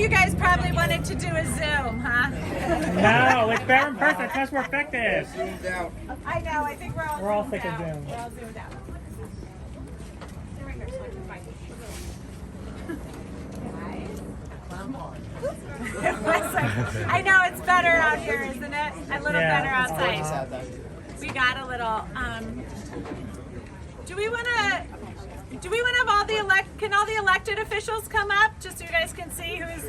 you guys probably wanted to do a Zoom, huh? No, it's better in person. It's much more effective. I know. I think we're all sick of Zoom. We're all zoomed out. Stay right here so I can find you. I know it's better out here, isn't it? A little better outside. We got a little. Do we want to have can all the elected officials come up just so you guys can see who's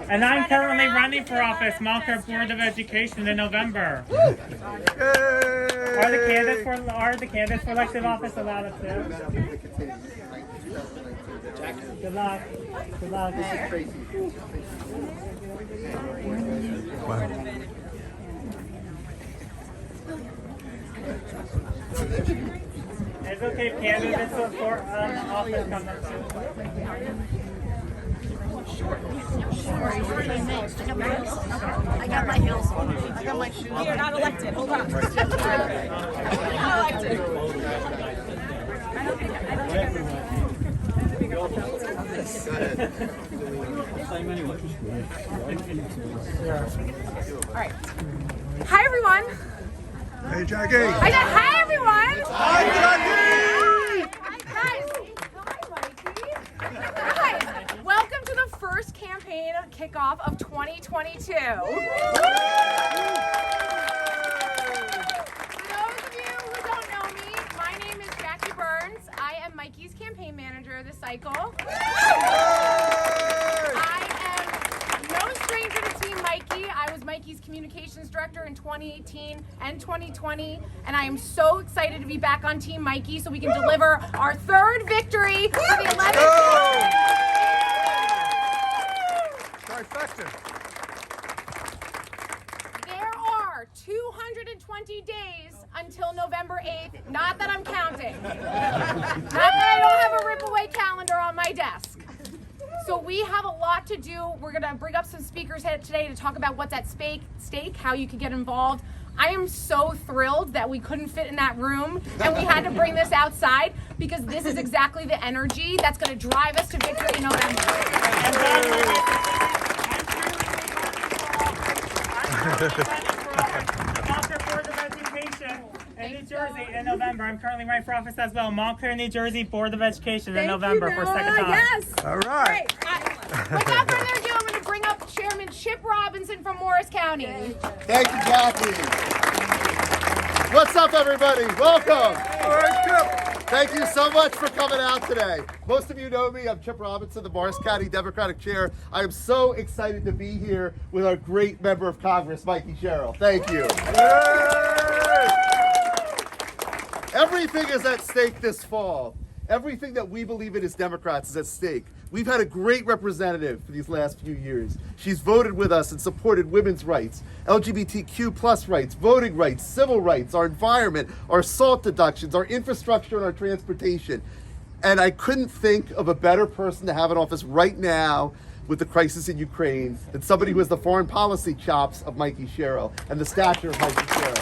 And I'm currently running for office, Malker Board of Education in November. Are the candidates for elected office allowed up there? Good luck. Good luck. It's okay if candidates for office come up too. I got my heels on. I got my shoes. You're not elected. Hold on. You're not elected. I don't think All right. Hi, everyone. Hey, Jackie. Hi, everyone. Hi, Jackie. Guys, welcome to the first campaign of Kickoff of 2022. For those of you who don't know me, my name is Jackie Burns. I am Mikey's campaign manager this cycle. I am no stranger to Team Mikey. I was Mikey's communications director in 2018 and 2020, and I am so excited to be back on Team Mikey so we can deliver our third victory for the 11th. There are 220 days until November 8th. Not that I'm counting. Not that I don't have a rip-away calendar on my desk. So we have a lot to do. We're going to bring up some speakers today to talk about what's at stake, how you can get involved. I am so thrilled that we couldn't fit in that room and we had to bring this outside because this is exactly the energy that's going to drive us to victory in November. Malker Board of Education in New Jersey in November. I'm currently running for office as well. Malker, New Jersey Board of Education in November for a second time. Yes. All right. Without further ado, I'm going to bring up Chairman Chip Robinson from Morris County. Thank you, Jackie. What's up, everybody? Welcome. All right, Chip. Thank you so much for coming out today. Most of you know me. I'm Chip Robinson, the Morris County Democratic Chair. I am so excited to be here with our great member of Congress, Mikie Sherrill. Thank you. Everything is at stake this fall. Everything that we believe in as Democrats is at stake. We've had a great representative for these last few years. She's voted with us and supported women's rights, LGBTQ plus rights, voting rights, civil rights, our environment, our SALT deductions, our infrastructure, and our transportation. And I couldn't think of a better person to have in office right now with the crisis in Ukraine than somebody who has the foreign policy chops of Mikie Sherrill and the stature of Mikie Sherrill.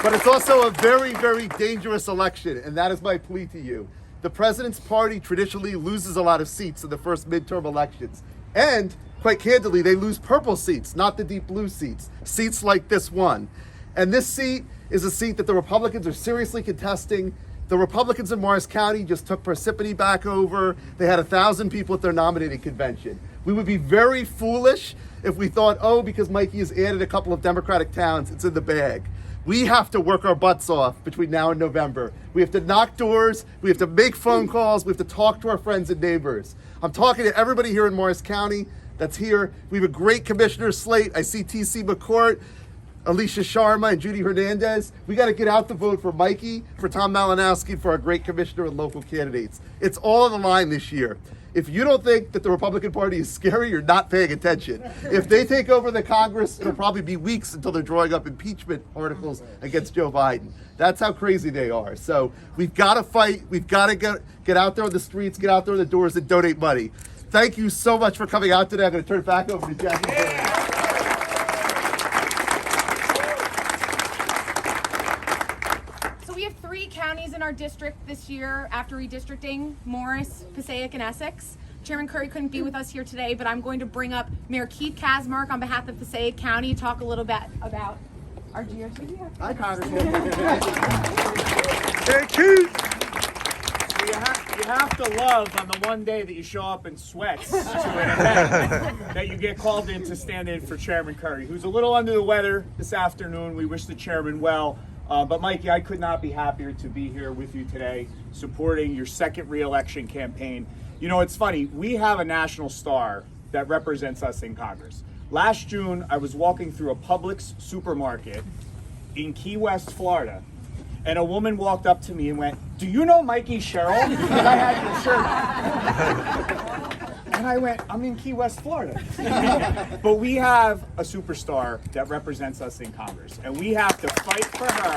But it's also a very, very dangerous election, and that is my plea to you. The president's party traditionally loses a lot of seats in the first midterm elections. And, quite candidly, they lose purple seats, not the deep blue seats. Seats like this one. And this seat is a seat that the Republicans are seriously contesting. The Republicans in Morris County just took Parsippany back over. They had 1,000 people at their nominating convention. We would be very foolish if we thought, oh, because Mikey has added a couple of Democratic towns, it's in the bag. We have to work our butts off between now and November. We have to knock doors, we have to make phone calls, we have to talk to our friends and neighbors. I'm talking to everybody here in Morris County that's here. We have a great commissioner slate. I see T.C. McCourt, Alicia Sharma, and Judy Hernandez. We got to get out the vote for Mikey, for Tom Malinowski, and for our great commissioner and local candidates. It's all on the line this year. If you don't think that the Republican Party is scary, you're not paying attention. If they take over the Congress, it'll probably be weeks until they're drawing up impeachment articles against Joe Biden. That's how crazy they are. So we've got to fight. We've got to get out there on the streets, get out there on the doors, and donate money. Thank you so much for coming out today. I'm going to turn it back over to Jackie. So we have 3 counties in our district this year after redistricting: Morris, Passaic, and Essex. Chairman Curry couldn't be with us here today, but I'm going to bring up Mayor Keith Kasmark on behalf of Passaic County, talk a little bit about our GRC. Hi, Congresswoman. Hey, Keith. You have to love on the one day that you show up in sweats to an event that you get called in to stand in for Chairman Curry, who's a little under the weather this afternoon. We wish the chairman well. But Mikey, I could not be happier to be here with you today, supporting your second re-election campaign. You know, it's funny, we have a national star that represents us in Congress. Last June, I was walking through a Publix supermarket in Key West, Florida, and a woman walked up to me and went, "Do you know Mikie Sherrill?" Because I had your shirt on. And I went, "I'm in Key West, Florida." But we have a superstar that represents us in Congress, and we have to fight for her.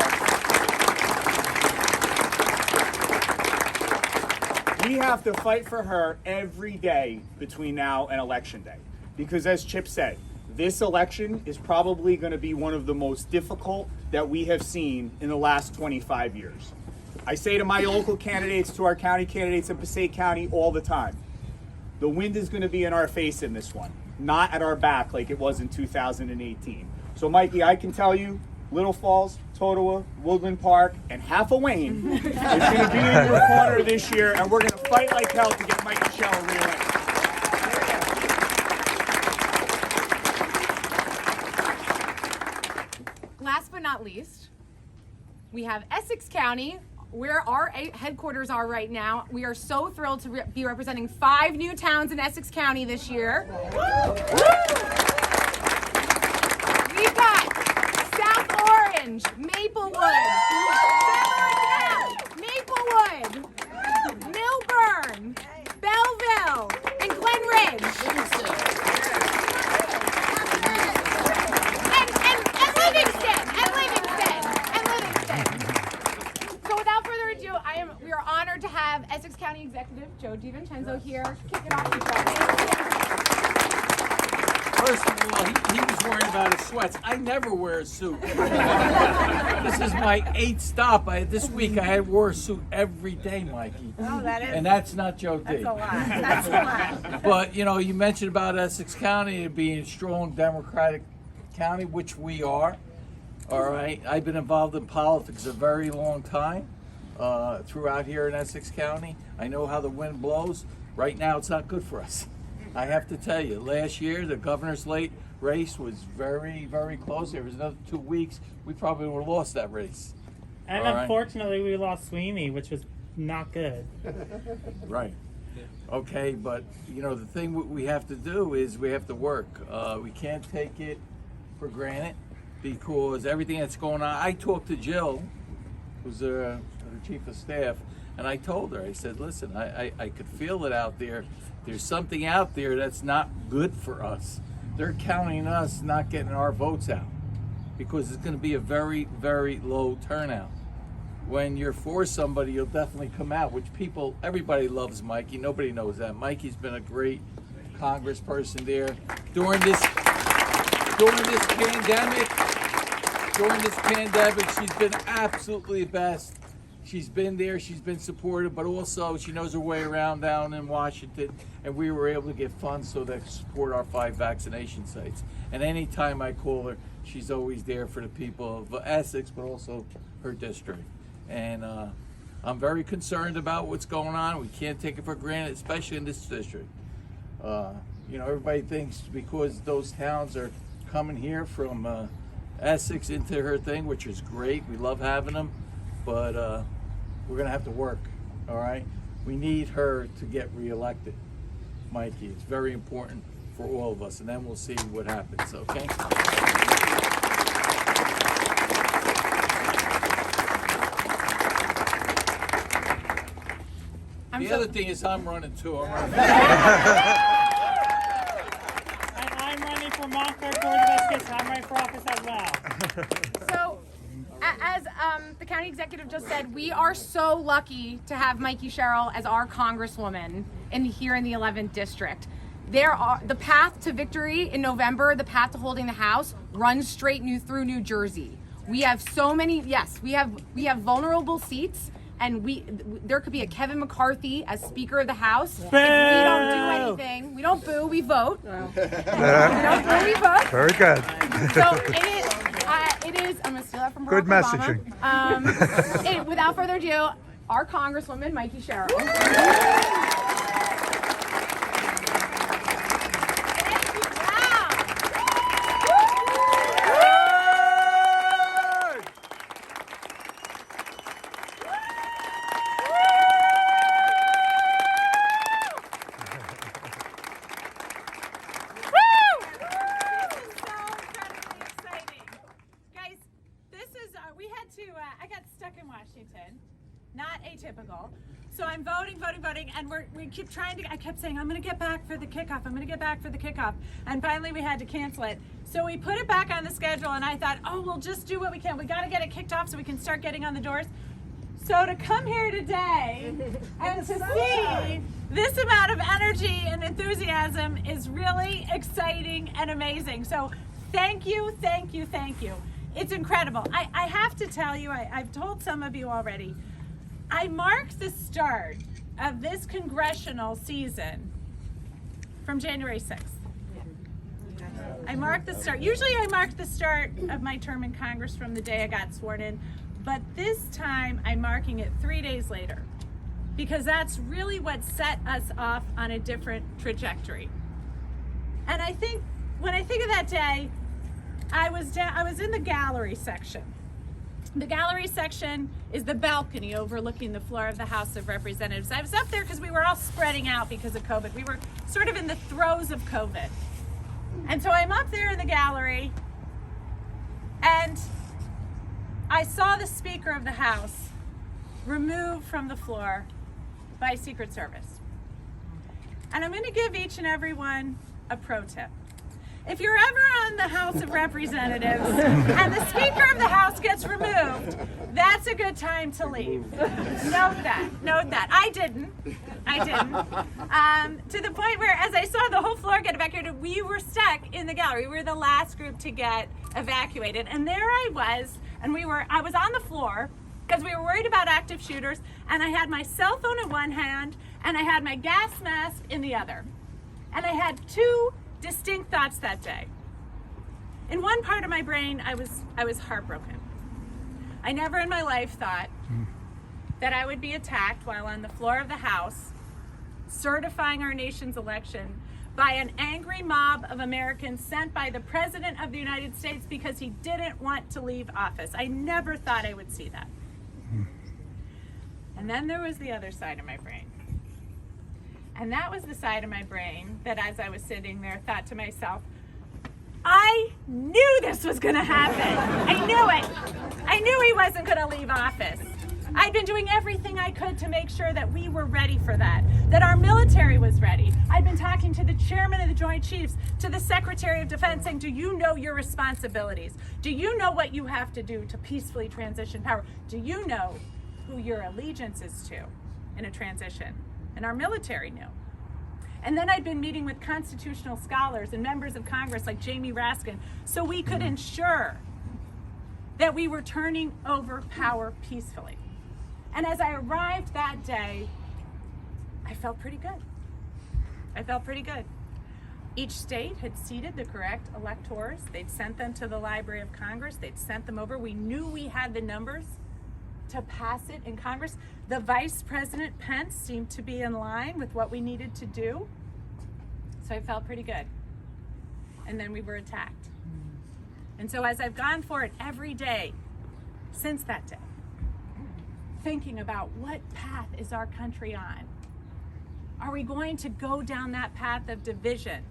We have to fight for her every day between now and Election Day. Because as Chip said, this election is probably going to be one of the most difficult that we have seen in the last 25 years. I say to my local candidates, to our county candidates in Passaic County all the time, the wind is going to be in our face in this one, not at our back like it was in 2018. So Mikey, I can tell you, Little Falls, Totowa, Woodland Park, and half of Wayne is going to be in your corner this year, and we're going to fight like hell to get Mikie Sherrill reelected. Last but not least, we have Essex County, where our headquarters are right now. We are so thrilled to be representing 5 new towns in Essex County this year. We've got South Orange, Maplewood, Maplewood, Milburn, Belleville, and Glen Ridge. And Livingston. So without further ado, we are honored to have Essex County Executive Joe DiVincenzo here kicking off the show. First of all, he was worried about his sweats. I never wear a suit. This is my 8th stop. This week I wore a suit every day, Mikey. Oh, that is. And that's not Joe D. That's a lot. That's a lot. But, you know, you mentioned about Essex County being a strong Democratic county, which we are. All right. I've been involved in politics a very long time throughout here in Essex County. I know how the wind blows. Right now, it's not good for us. I have to tell you, last year, the governor's race was very, very close. There was another 2 weeks. We probably would have lost that race. And All right. unfortunately, we lost Sweeney, which was not good. Right. Okay, but, you know, the thing we have to do is we have to work. We can't take it for granted because everything that's going on. I talked to Jill, who's her chief of staff, and I told her, I said, listen, I could feel it out there. There's something out there that's not good for us. They're counting us not getting our votes out because it's going to be a very, very low turnout. When you're for somebody, you'll definitely come out, which everybody loves Mikey. Nobody knows that. Mikey's been a great congressperson there during this pandemic. She's been absolutely the best. She's been there, she's been supportive, but also she knows her way around down in Washington, and we were able to get funds so that support our 5 vaccination sites. And anytime I call her, she's always there for the people of Essex, but also her district. And I'm very concerned about what's going on. We can't take it for granted, especially in this district. You know, everybody thinks because those towns are coming here from Essex into her thing, which is great. We love having them, but we're gonna have to work, all right? We need her to get reelected, Mikey. It's very important for all of us, and then we'll see what happens, okay? The other thing is I'm running too. I'm running for Montclair Board of Education. I'm running for office as well. So, as the county executive just said, we are so lucky to have Mikie Sherrill as our Congresswoman here in the 11th district. The path to victory in November, the path to holding the House, runs straight through New Jersey. We have so many, yes, we have vulnerable seats, and there could be a Kevin McCarthy as Speaker of the House. If we don't do anything, we don't boo, we vote. We don't boo, we vote. Very good. So it is, I'm gonna steal that from Barack Good Obama. messaging. Without further ado, our Congresswoman Mikie Sherrill. I got stuck in Washington, not atypical. So I'm voting, and we keep trying to, I kept saying, I'm gonna get back for the kickoff, and finally we had to cancel it. So we put it back on the schedule, and I thought, oh, we'll just do what we can. We gotta get it kicked off so we can start getting on the doors. So to come here today and to see this amount of energy and enthusiasm is really exciting and amazing. So thank you. It's incredible. I have to tell you, I've told some of you already, I marked the start of this congressional season from January 6th. I marked the start. Usually I mark the start of my term in Congress from the day I got sworn in, but this time I'm marking it 3 days later, because that's really what set us off on a different trajectory. And I think, when I think of that day, I was in the gallery section. The gallery section is the balcony overlooking the floor of the House of Representatives. I was up there because we were all spreading out because of COVID. We were sort of in the throes of COVID. And so I'm up there in the gallery, and I saw the Speaker of the House removed from the floor by Secret Service. And I'm going to give each and every one a pro tip. If you're ever on the House of Representatives and the Speaker of the House gets removed, that's a good time to leave. Note that. I didn't. To the point where, as I saw the whole floor get evacuated, we were stuck in the gallery. We were the last group to get evacuated. And there I was, and I was on the floor because we were worried about active shooters, and I had my cell phone in one hand, and I had my gas mask in the other. And I had two distinct thoughts that day. In one part of my brain, I was heartbroken. I never in my life thought that I would be attacked while on the floor of the House, certifying our nation's election, by an angry mob of Americans sent by the President of the United States because he didn't want to leave office. I never thought I would see that. And then there was the other side of my brain. And that was the side of my brain that, as I was sitting there, thought to myself, I knew this was going to happen. I knew it. I knew he wasn't going to leave office. I'd been doing everything I could to make sure that we were ready for that our military was ready. I'd been talking to the chairman of the Joint Chiefs, to the Secretary of Defense, saying, do you know your responsibilities? Do you know what you have to do to peacefully transition power? Do you know who your allegiance is to in a transition? And our military knew. And then I'd been meeting with constitutional scholars and members of Congress like Jamie Raskin, so we could ensure that we were turning over power peacefully. And as I arrived that day, I felt pretty good. Each state had seated the correct electors. They'd sent them to the Library of Congress. They'd sent them over. We knew we had the numbers to pass it in Congress. The Vice President Pence seemed to be in line with what we needed to do. So I felt pretty good. And then we were attacked. And so as I've gone for it every day since that day, thinking about what path is our country on? Are we going to go down that path of division?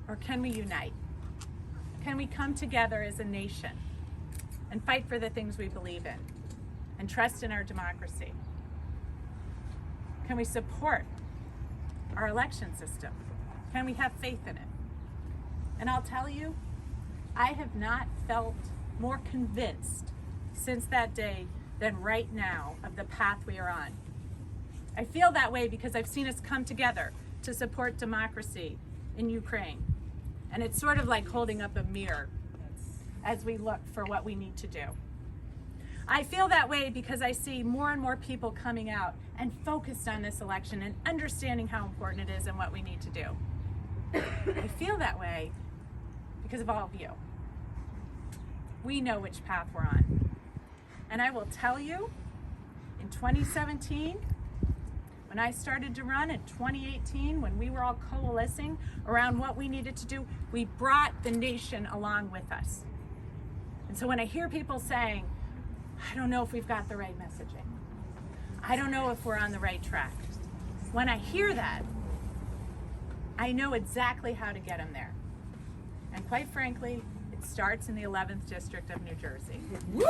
Or can we unite? Can we come together as a nation and fight for the things we believe in and trust in our democracy? Can we support our election system? Can we have faith in it? And I'll tell you, I have not felt more convinced since that day than right now of the path we are on. I feel that way because I've seen us come together to support democracy in Ukraine. And it's sort of like holding up a mirror. as we look for what we need to do. I feel that way because I see more and more people coming out and focused on this election and understanding how important it is and what we need to do. I feel that way because of all of you. We know which path we're on. And I will tell you, in 2017, when I started to run, in 2018, when we were all coalescing around what we needed to do, we brought the nation along with us. And so when I hear people saying, I don't know if we've got the right messaging, I don't know if we're on the right track, when I hear that, I know exactly how to get them there. And quite frankly, it starts in the 11th District of New Jersey. Woo!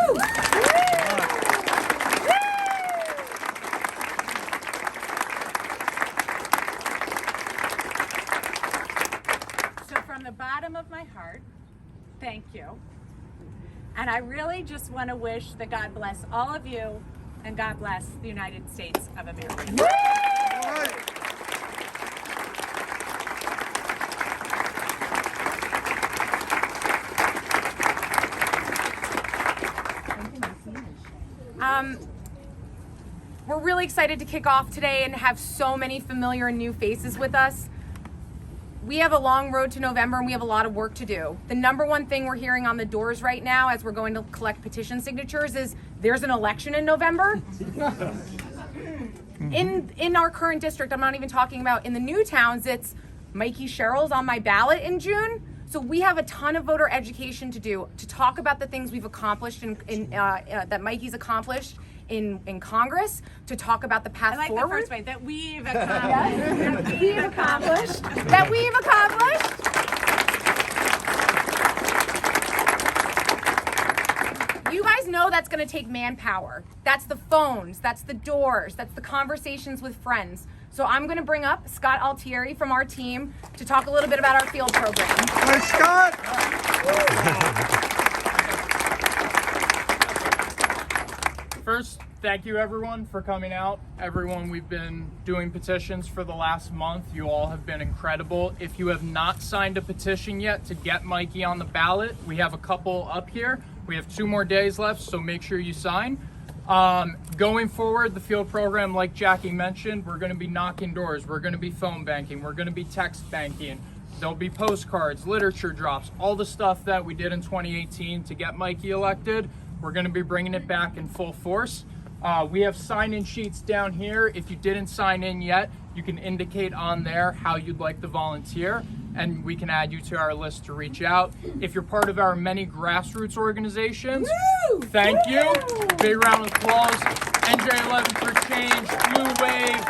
So from the bottom of my heart, thank you. And I really just want to wish that God bless all of you and God bless the United States of America. We're really excited to kick off today and have so many familiar and new faces with us. We have a long road to November and we have a lot of work to do. The number one thing we're hearing on the doors right now as we're going to collect petition signatures is there's an election in November. In our current district, I'm not even talking about in the new towns, it's Mikie Sherrill's on my ballot in June. So we have a ton of voter education to do to talk about the things we've accomplished that Mikie's accomplished in Congress, to talk about the path forward. I like the first way, that we've accomplished. That we've accomplished. You guys know that's going to take manpower. That's the phones, that's the doors, that's the conversations with friends. So I'm going to bring up Scott Altieri from our team to talk a little bit about our field program. Hi, Scott. First, thank you everyone for coming out. Everyone, we've been doing petitions for the last month. You all have been incredible. If you have not signed a petition yet to get Mikie on the ballot, we have a couple up here. We have 2 more days left, so make sure you sign. Going forward, the field program, like Jackie mentioned, we're going to be knocking doors. We're going to be phone banking. We're going to be text banking. There'll be postcards, literature drops, all the stuff that we did in 2018 to get Mikie elected. We're going to be bringing it back in full force. We have sign-in sheets down here. If you didn't sign in yet, you can indicate on there how you'd like to volunteer, and we can add you to our list to reach out. If you're part of our many grassroots organizations, thank you. Big round of applause. NJ11 for Change, Blue Wave,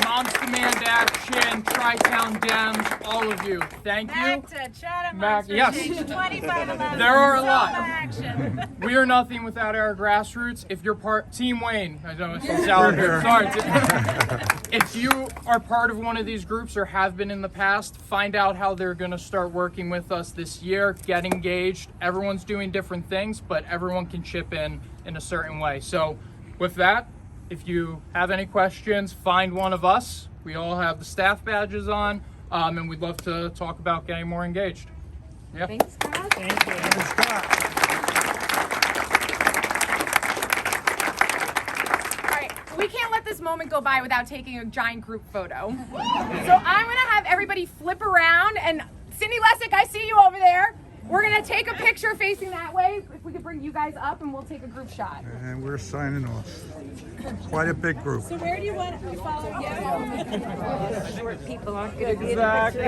Moms Demand Action, Tri-Town Dems, all of you. Thank you. Back to Chatham Moms for yes. Change, 2511. There are a lot. Action. We are nothing without our grassroots. If you're part, Team Wayne, I know it's sorry. If you are part of one of these groups or have been in the past, find out how they're going to start working with us this year. Get engaged. Everyone's doing different things, but everyone can chip in a certain way. So with that, if you have any questions, find one of us. We all have the staff badges on, and we'd love to talk about getting more engaged. Yeah. Thanks, Scott. Thank you. Hi, Scott. All right, we can't let this moment go by without taking a giant group photo. So I'm going to have everybody flip around, and Cindy Lessick, I see you over there. We're going to take a picture facing that way. If we could bring you guys up, and we'll take a group shot. And we're signing off. Quite a big group. So where do you want to follow you? Short people aren't going to be Exactly.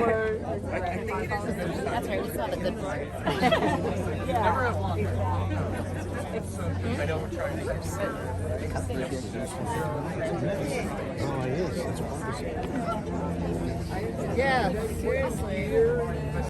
That's right, we saw the good part. Yeah, seriously.